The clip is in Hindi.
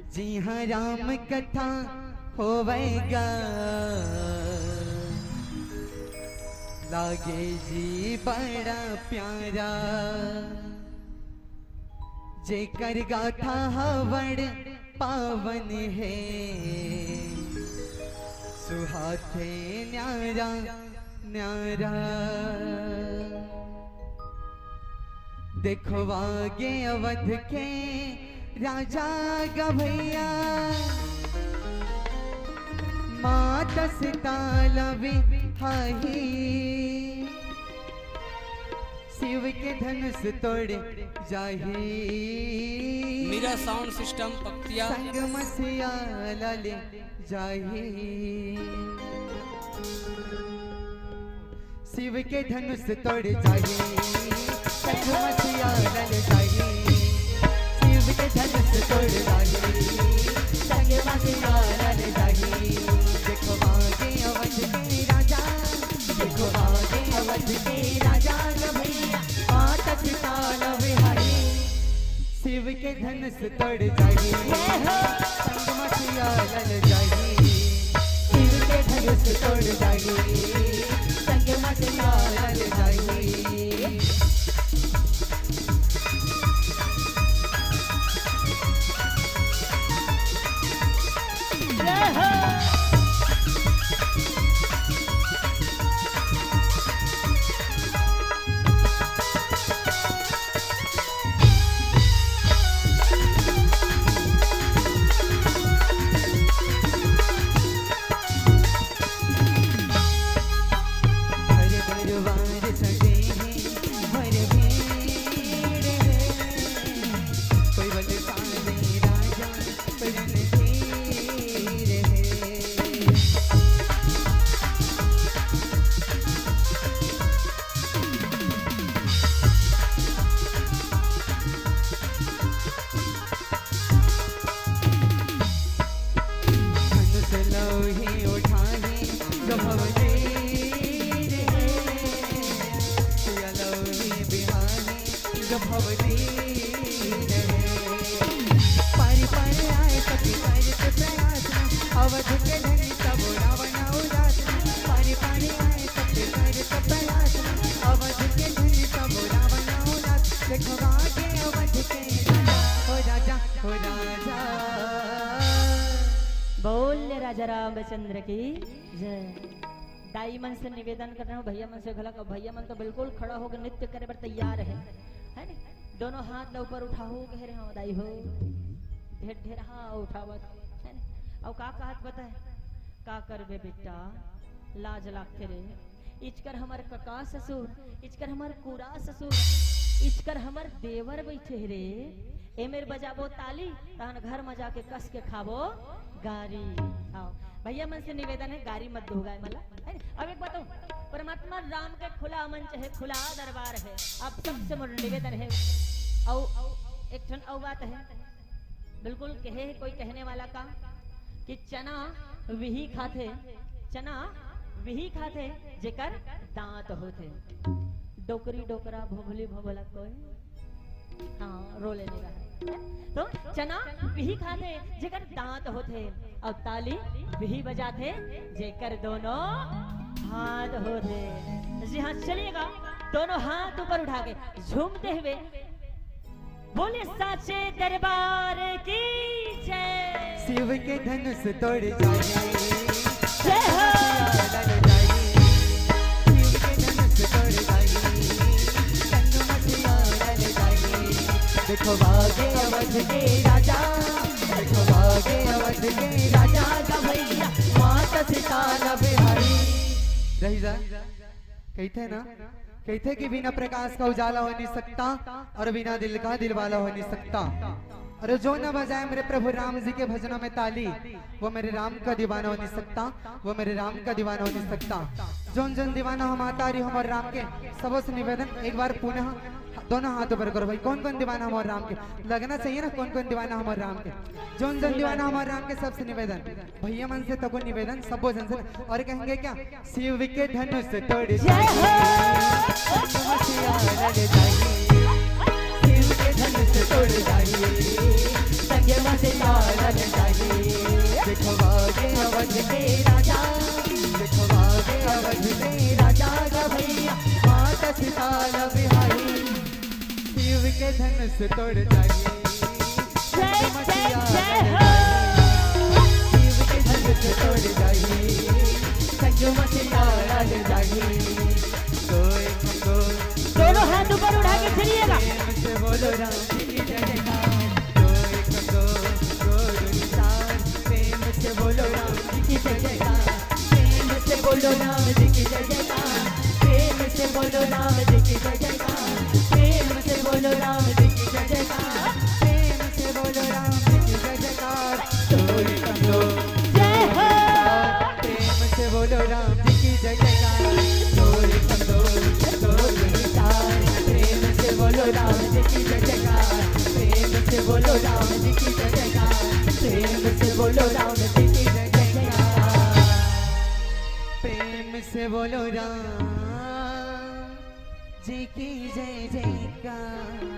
जी हाँ राम कथा होवेगा, लागे जी बड़ा प्यारा, जेकर गाथा हवड़ पावन है, सुहाथे न्यारा न्यारा। देखो आगे अवध के राजा गभैया, माता सीता लवे हाही, शिव के धनुष तोड़े जाही, मेरा साउंड सिस्टम पक्तिया संग मसिया ले जाही, शिव के धनुष तोड़ जाही, संग मसिया ले जाही, शिव के धनुष तोड़ जाही, संग मसिया ले जाही। देखो आगे अवध के राजा, देखो आगे अवध के राजा गभैया, माता सीता लवे हारी, शिव के धनुष तोड़ जाही, संग मसिया ले जाही, शिव के धनुष तोड़ जाही, संग मसिया ले जाही। बोल राजा रामचंद्र की जय। दाई मन से निवेदन कर रहा हूँ, भैया मन से गला का भैया मन तो बिल्कुल खड़ा होकर नृत्य करे पर तैयार है ना? दोनों हाथ ऊपर उठाओ, कह रहे हो दाई हो ढेर ढेर हाँ उठावत है ना? और का कहत बता का करबे बेटा, लाज लागते रे, इचकर हमार कका ससुर, इचकर हमार कूड़ा ससुर, इचकर हमार देवर बैठे रे, एमेर बजाबो ताली तहन घर में जाके कस के खाबो गारी। आओ भैया मन से निवेदन है, गारी मत दोगा मला। अब एक बताऊं, परमात्मा राम के खुला मंच है, खुला दरबार है, अब सबसे मोर निवेदन है। औ एक ठन औ बात है, बिल्कुल कहे कोई कहने वाला का कि चना विही खाते, चना विही खाते जेकर दांत होते, डोकरी डोकरा भोभली भोभला कोई हाँ रो लेने का है। तो चना विही खाते जेकर दांत होते, और ताली विही बजाते जेकर दोनों हाथ होते। जी हाँ चलिएगा, दोनों हाथ ऊपर उठा के झूमते हुए बोले साचे दरबार की जय। शिव के धनुष तोड़ जाए, जय हो। शिव के धनुष तोड़ जाए, संग मसिया ले जाए। देखो आगे अवध के राजा, देखो आगे अवध के राजा गभैया, माता सीता लवे हारी। रही जा कहते ना, कहते कि बिना प्रकाश का उजाला हो नहीं सकता, और बिना दिल का दिलवाला हो नहीं सकता। और जो न बजाए मेरे प्रभु राम जी के भजनों में ताली, वो मेरे राम का दीवाना हो नहीं सकता, वो मेरे राम का दीवाना हो नहीं सकता। जोन जोन दीवाना हम आता रही हमारे राम के, सबों से निवेदन एक बार पुनः दोनों हाथ ऊपर करो भाई। कौन कौन दीवाना हमारे राम के, लगना चाहिए ना कौन कौन दीवाना हमारे राम के। जोन जोन दीवाना हमारे राम के सबसे निवेदन, भैया मन से तको निवेदन सबो जन से, और कहेंगे क्या, शिव के धनुष तोड़ जाए, शिव के धनुष तोड़ जाइए संगे मत लाल जाइए देखो आगे अवध के राजा देखो आगे अवध के राजा का भैया माता सीता बिहारी शिव के धनुष तोड़ जाइए जय जय जय हो शिव के धनुष तोड़ जाइए संगे मत लाल जाइए दोनों हाथ ऊपर उठा के चलिएगा प्रेम से बोलो राम जी की जय जयकार दो निशान प्रेम से बोलो राम जी की जय जयकार प्रेम से बोलो राम जी की जय जयकार प्रेम से बोलो राम जी की जय जयकार प्रेम से बोलो राम जी की जय जयकार प्रेम से बोलो राम जी की जय जयकार जय हो प्रेम से बोलो राम जी की जय जयकार प्रेम से बोलो राम जी की जय जयकार प्रेम से बोलो राम जी की जय जयकार प्रेम से बोलो राम जी की जय जयकार प्रेम से बोलो राम जी की जय जयकार।